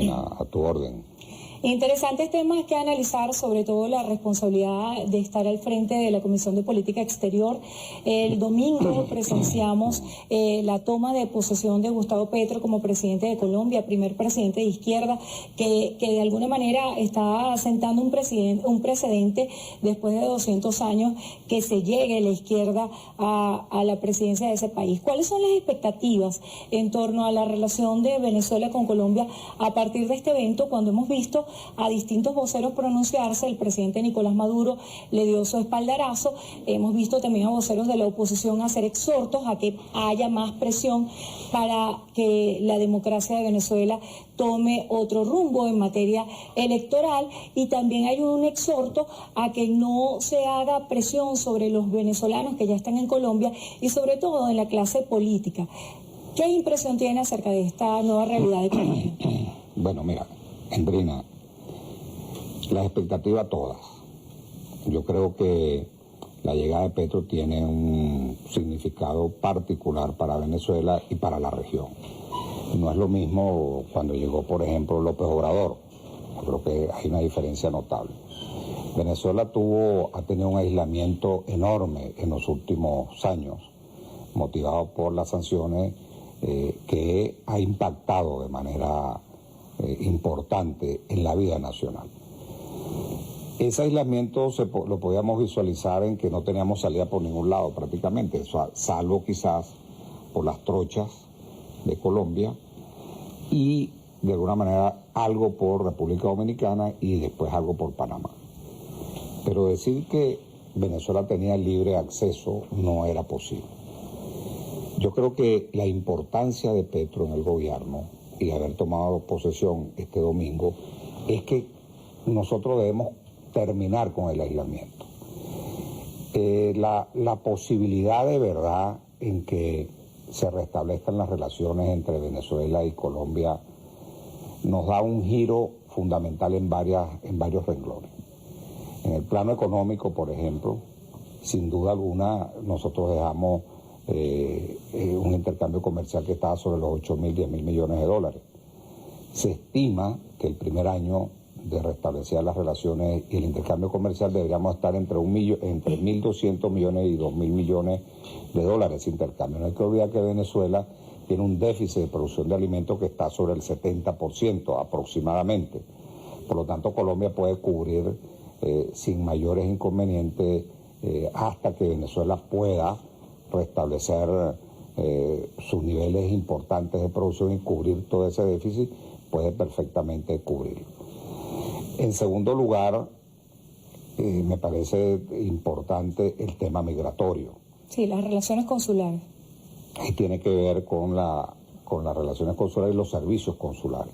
a tu orden. Interesantes temas que analizar, sobre todo la responsabilidad de estar al frente de la Comisión de Política Exterior. El domingo presenciamos la toma de posesión de Gustavo Petro como presidente de Colombia, primer presidente de izquierda, que de alguna manera está sentando un precedente después de 200 años que se llegue la izquierda a la presidencia de ese país. ¿Cuáles son las expectativas en torno a la relación de Venezuela con Colombia a partir de este evento, cuando hemos visto a distintos voceros pronunciarse? El presidente Nicolás Maduro le dio su espaldarazo. Hemos visto también a voceros de la oposición hacer exhortos a que haya más presión para que la democracia de Venezuela tome otro rumbo en materia electoral, y también hay un exhorto a que no se haga presión sobre los venezolanos que ya están en Colombia y sobre todo en la clase política. ¿Qué impresión tiene acerca de esta nueva realidad de Colombia? Bueno, mira, Andrina, las expectativas todas. Yo creo que la llegada de Petro tiene un significado particular para Venezuela y para la región. No es lo mismo cuando llegó, por ejemplo, López Obrador. Yo creo que hay una diferencia notable. Venezuela ha tenido un aislamiento enorme en los últimos años, motivado por las sanciones que ha impactado de manera importante en la vida nacional. Ese aislamiento lo podíamos visualizar en que no teníamos salida por ningún lado prácticamente, salvo quizás por las trochas de Colombia y de alguna manera algo por República Dominicana y después algo por Panamá. Pero decir que Venezuela tenía libre acceso no era posible. Yo creo que la importancia de Petro en el gobierno y haber tomado posesión este domingo es que nosotros debemos terminar con el aislamiento. La posibilidad de verdad en que se restablezcan las relaciones entre Venezuela y Colombia nos da un giro fundamental en varios renglones. En el plano económico, por ejemplo, sin duda alguna, nosotros dejamos un intercambio comercial que estaba sobre los 8.000, 10.000 millones de dólares. Se estima que el primer año de restablecer las relaciones y el intercambio comercial deberíamos estar entre 1.200 millones y 2.000 millones de dólares de intercambio. No hay que olvidar que Venezuela tiene un déficit de producción de alimentos que está sobre el 70% aproximadamente. Por lo tanto, Colombia puede cubrir sin mayores inconvenientes hasta que Venezuela pueda restablecer sus niveles importantes de producción y cubrir todo ese déficit, puede perfectamente cubrirlo. En segundo lugar, me parece importante el tema migratorio. Sí, las relaciones consulares. Y tiene que ver con las relaciones consulares y los servicios consulares.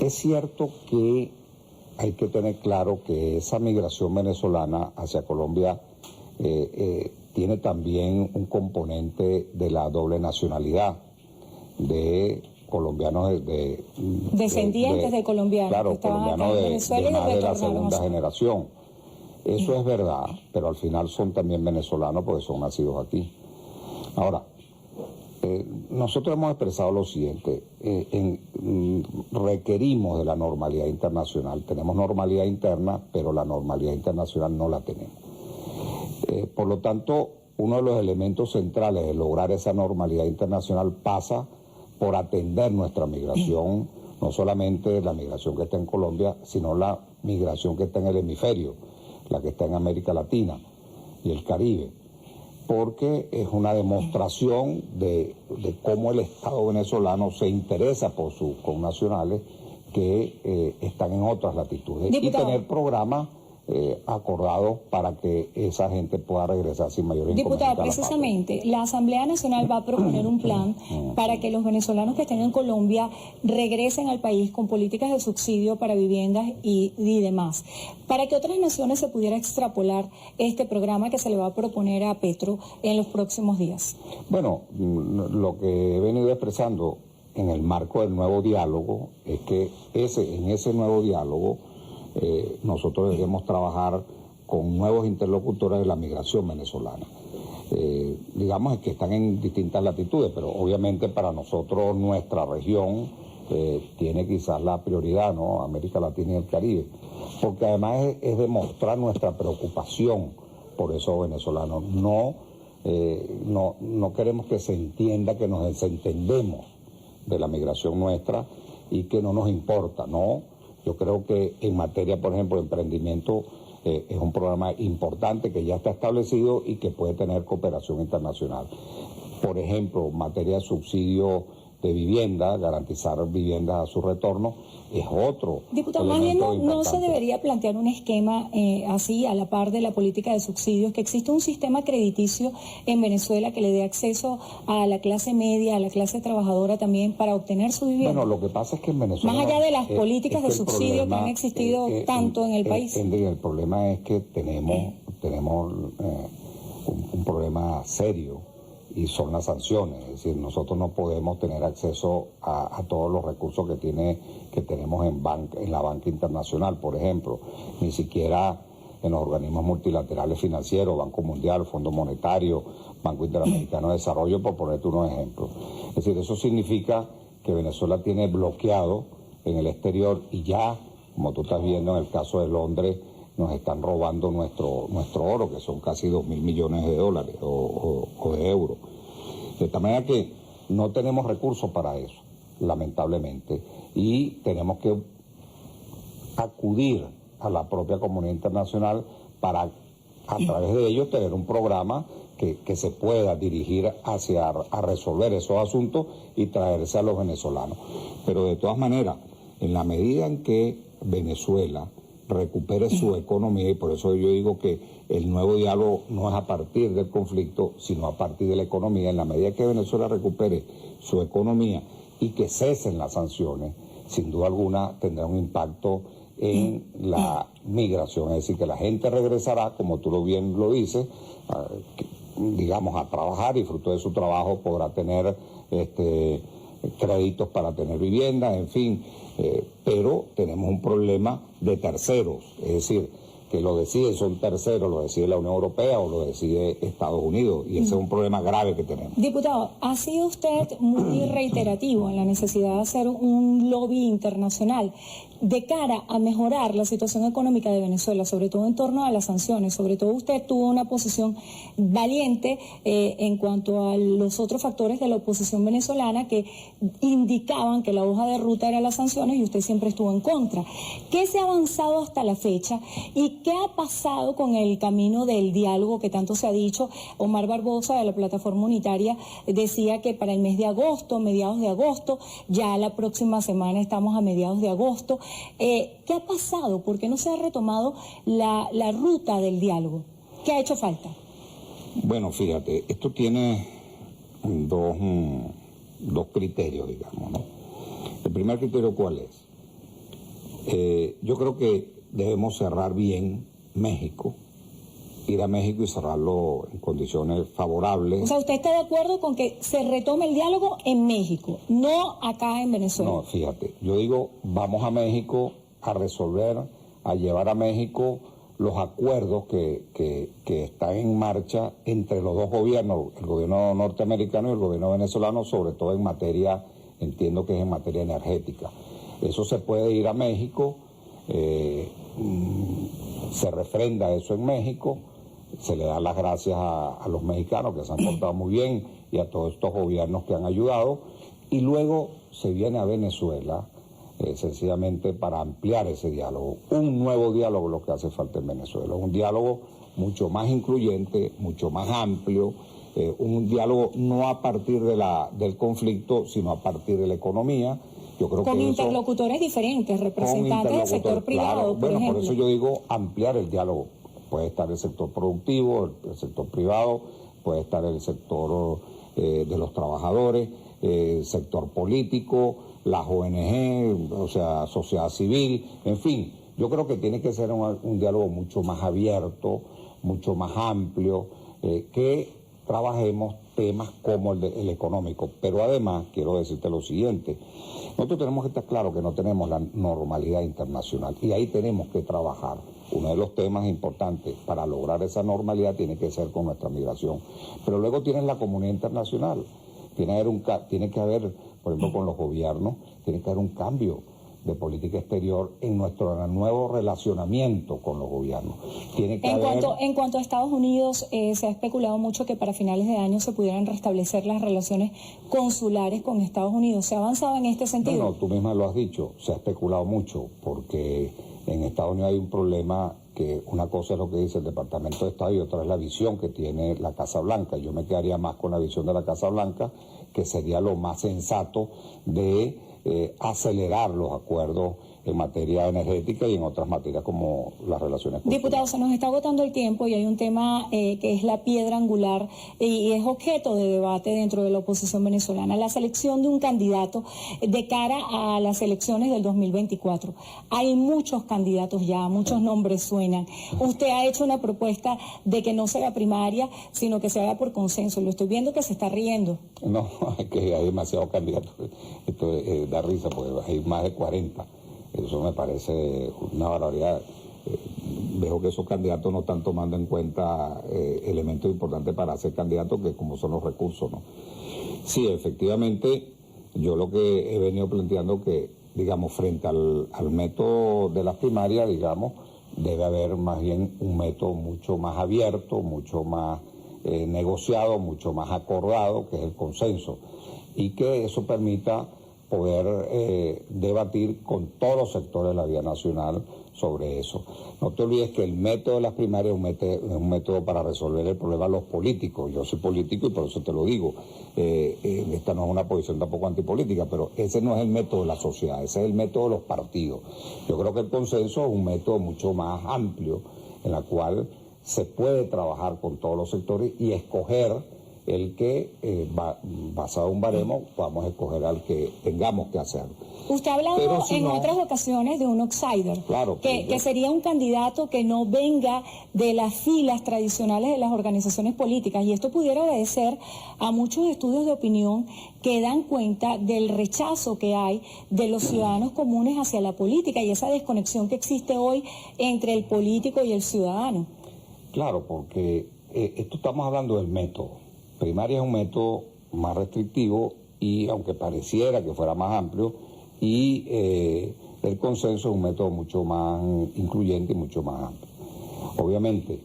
Es cierto que hay que tener claro que esa migración venezolana hacia Colombia tiene también un componente de la doble nacionalidad, de colombianos descendientes de colombianos, claro, colombianos de más de la segunda generación. Eso es verdad, pero al final son también venezolanos porque son nacidos aquí. Ahora, nosotros hemos expresado lo siguiente, requerimos de la normalidad internacional. Tenemos normalidad interna, pero la normalidad internacional no la tenemos. Por lo tanto, uno de los elementos centrales de lograr esa normalidad internacional pasa por atender nuestra migración, no solamente la migración que está en Colombia, sino la migración que está en el hemisferio, la que está en América Latina y el Caribe, porque es una demostración de cómo el Estado venezolano se interesa por sus connacionales que están en otras latitudes. Diputado. Y tener programas acordados para que esa gente pueda regresar sin mayor inconveniente. Diputado, precisamente, la Asamblea Nacional va a proponer un plan para que los venezolanos que estén en Colombia regresen al país con políticas de subsidio para viviendas y demás. Para que otras naciones se pudiera extrapolar este programa que se le va a proponer a Petro en los próximos días. Bueno, lo que he venido expresando en el marco del nuevo diálogo es que en ese nuevo diálogo nosotros debemos trabajar con nuevos interlocutores de la migración venezolana. Digamos que están en distintas latitudes, pero obviamente para nosotros nuestra región tiene quizás la prioridad, ¿no? América Latina y el Caribe, porque además es demostrar nuestra preocupación por esos venezolanos. No queremos que se entienda que nos desentendemos de la migración nuestra y que no nos importa, ¿no? Yo creo que en materia, por ejemplo, de emprendimiento, es un programa importante que ya está establecido y que puede tener cooperación internacional. Por ejemplo, en materia de subsidio de vivienda, garantizar viviendas a su retorno, es otro. Diputado, más bien no se debería plantear un esquema así a la par de la política de subsidios, que existe un sistema crediticio en Venezuela que le dé acceso a la clase media, a la clase trabajadora también para obtener su vivienda. Bueno, lo que pasa es que en Venezuela... Más allá de las políticas de subsidio que han existido tanto en el país. El problema es que tenemos un problema serio, y son las sanciones. Es decir, nosotros no podemos tener acceso a todos los recursos que tenemos en la banca internacional, por ejemplo, ni siquiera en los organismos multilaterales financieros, Banco Mundial, Fondo Monetario, Banco Interamericano de Desarrollo, por ponerte unos ejemplos. Es decir, eso significa que Venezuela tiene bloqueado en el exterior y ya, como tú estás viendo en el caso de Londres, nos están robando nuestro oro, que son casi 2.000 millones de dólares o de euros. De tal manera que no tenemos recursos para eso, lamentablemente, y tenemos que acudir a la propia comunidad internacional para, a través de ellos, tener un programa que se pueda dirigir a resolver esos asuntos y traerse a los venezolanos. Pero de todas maneras, en la medida en que Venezuela recupere su economía, y por eso yo digo que el nuevo diálogo no es a partir del conflicto, sino a partir de la economía. En la medida que Venezuela recupere su economía y que cesen las sanciones, sin duda alguna tendrá un impacto en la migración, es decir, que la gente regresará, como tú bien lo dices, digamos, a trabajar, y fruto de su trabajo podrá tener créditos para tener vivienda, en fin, pero tenemos un problema de terceros, es decir, que lo son terceros, lo decide la Unión Europea o lo decide Estados Unidos, y ese es un problema grave que tenemos. Diputado, ha sido usted muy reiterativo en la necesidad de hacer un lobby internacional de cara a mejorar la situación económica de Venezuela, sobre todo en torno a las sanciones. Sobre todo usted tuvo una posición valiente en cuanto a los otros factores de la oposición venezolana que indicaban que la hoja de ruta era las sanciones, y usted siempre estuvo en contra. ¿Qué se ha avanzado hasta la fecha y qué ha pasado con el camino del diálogo que tanto se ha dicho? Omar Barbosa, de la Plataforma Unitaria, decía que para el mes de agosto, mediados de agosto, ya la próxima semana estamos a mediados de agosto. ¿Qué ha pasado? ¿Por qué no se ha retomado la ruta del diálogo? ¿Qué ha hecho falta? Bueno, fíjate, esto tiene dos criterios, digamos, ¿no? El primer criterio, ¿cuál es? Yo creo que debemos cerrar bien México, ir a México y cerrarlo en condiciones favorables. O sea, ¿usted está de acuerdo con que se retome el diálogo en México, no acá en Venezuela? No, fíjate, yo digo, vamos a México a resolver, a llevar a México los acuerdos que están en marcha entre los dos gobiernos, el gobierno norteamericano y el gobierno venezolano, sobre todo en materia, entiendo que es en materia energética. Eso se puede ir a México, se refrenda eso en México, se le da las gracias a los mexicanos que se han portado muy bien y a todos estos gobiernos que han ayudado, y luego se viene a Venezuela sencillamente para ampliar ese diálogo, un nuevo diálogo, lo que hace falta en Venezuela, un diálogo mucho más incluyente, mucho más amplio, un diálogo no a partir del conflicto, sino a partir de la economía. Yo creo con que interlocutores diferentes, representantes del sector privado, claro, por ejemplo. Por eso yo digo ampliar el diálogo. Puede estar el sector productivo, el sector privado, puede estar el sector de los trabajadores, el sector político, las ONG, o sea, sociedad civil, en fin. Yo creo que tiene que ser un diálogo mucho más abierto, mucho más amplio, que trabajemos temas como el económico. Pero además, quiero decirte lo siguiente, nosotros tenemos que estar claro que no tenemos la normalidad internacional y ahí tenemos que trabajar. Uno de los temas importantes para lograr esa normalidad tiene que ser con nuestra migración. Pero luego tienes la comunidad internacional, tiene que haber, por ejemplo, con los gobiernos, tiene que haber un cambio de política exterior en nuestro nuevo relacionamiento con los gobiernos. Tiene que en cuanto a Estados Unidos, se ha especulado mucho que para finales de año se pudieran restablecer las relaciones consulares con Estados Unidos. ¿Se ha avanzado en este sentido? No, tú misma lo has dicho, se ha especulado mucho, porque en Estados Unidos hay un problema que una cosa es lo que dice el Departamento de Estado y otra es la visión que tiene la Casa Blanca. Yo me quedaría más con la visión de la Casa Blanca, que sería lo más sensato de acelerar los acuerdos en materia energética y en otras materias como las relaciones consulares. Diputado, se nos está agotando el tiempo y hay un tema que es la piedra angular y es objeto de debate dentro de la oposición venezolana, la selección de un candidato de cara a las elecciones del 2024. Hay muchos candidatos ya, muchos nombres suenan. Usted ha hecho una propuesta de que no sea primaria, sino que se haga por consenso. Lo estoy viendo que se está riendo. No, es que hay demasiados candidatos. Esto da risa porque hay más de 40. Eso me parece una barbaridad. Veo que esos candidatos no están tomando en cuenta elementos importantes para ser candidatos, que como son los recursos, ¿no? Sí, efectivamente, yo lo que he venido planteando que, digamos, frente al método de las primarias, digamos, debe haber más bien un método mucho más abierto, mucho más negociado, mucho más acordado, que es el consenso, y que eso permita poder debatir con todos los sectores de la vida nacional sobre eso. No te olvides que el método de las primarias es un método para resolver el problema de los políticos. Yo soy político y por eso te lo digo. Esta no es una posición tampoco antipolítica, pero ese no es el método de la sociedad, ese es el método de los partidos. Yo creo que el consenso es un método mucho más amplio, en la cual se puede trabajar con todos los sectores y escoger el que, basado en un baremo, vamos a escoger al que tengamos que hacer. Usted ha hablado en otras ocasiones de un outsider, claro, que sería un candidato que no venga de las filas tradicionales de las organizaciones políticas, y esto pudiera obedecer a muchos estudios de opinión que dan cuenta del rechazo que hay de los ciudadanos comunes hacia la política y esa desconexión que existe hoy entre el político y el ciudadano. Claro, porque esto estamos hablando del método. Primaria es un método más restrictivo y aunque pareciera que fuera más amplio, y el consenso es un método mucho más incluyente y mucho más amplio. Obviamente,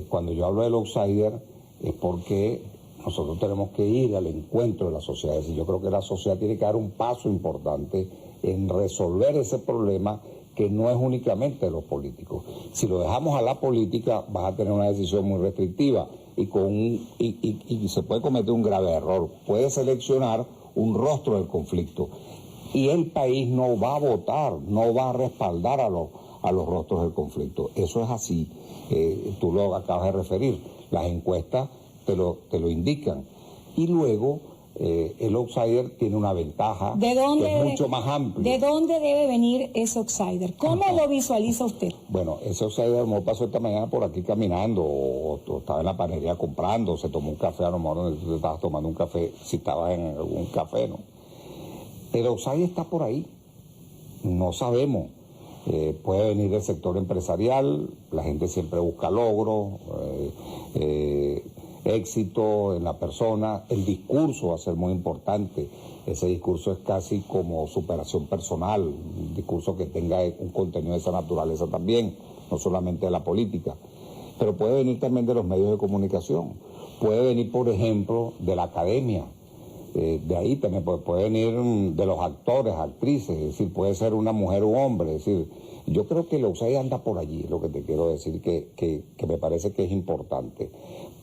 cuando yo hablo del outsider es porque nosotros tenemos que ir al encuentro de la sociedad. Es decir, yo creo que la sociedad tiene que dar un paso importante en resolver ese problema que no es únicamente de los políticos. Si lo dejamos a la política, vas a tener una decisión muy restrictiva y se puede cometer un grave error. Puede seleccionar un rostro del conflicto y el país no va a votar, no va a respaldar a los rostros del conflicto. Eso es así. Tú lo acabas de referir. Las encuestas te lo indican. Y luego el outsider tiene una ventaja que es mucho más amplia. ¿De dónde debe venir ese outsider? ¿Cómo lo visualiza usted? Bueno, ese outsider me pasó esta mañana por aquí caminando, o estaba en la panadería comprando, se tomó un café, a lo mejor donde tú estabas tomando un café, si estabas en algún café, ¿no? El outsider está por ahí, no sabemos. Puede venir del sector empresarial, la gente siempre busca logros, éxito en la persona, el discurso va a ser muy importante, ese discurso es casi como superación personal, un discurso que tenga un contenido de esa naturaleza también, no solamente de la política, pero puede venir también de los medios de comunicación, puede venir por ejemplo de la academia, de ahí también puede venir de los actores, actrices, es decir, puede ser una mujer o un hombre, es decir, yo creo que el outsider anda por allí, lo que te quiero decir, que me parece que es importante,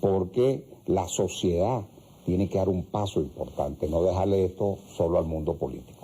porque la sociedad tiene que dar un paso importante, no dejarle esto solo al mundo político.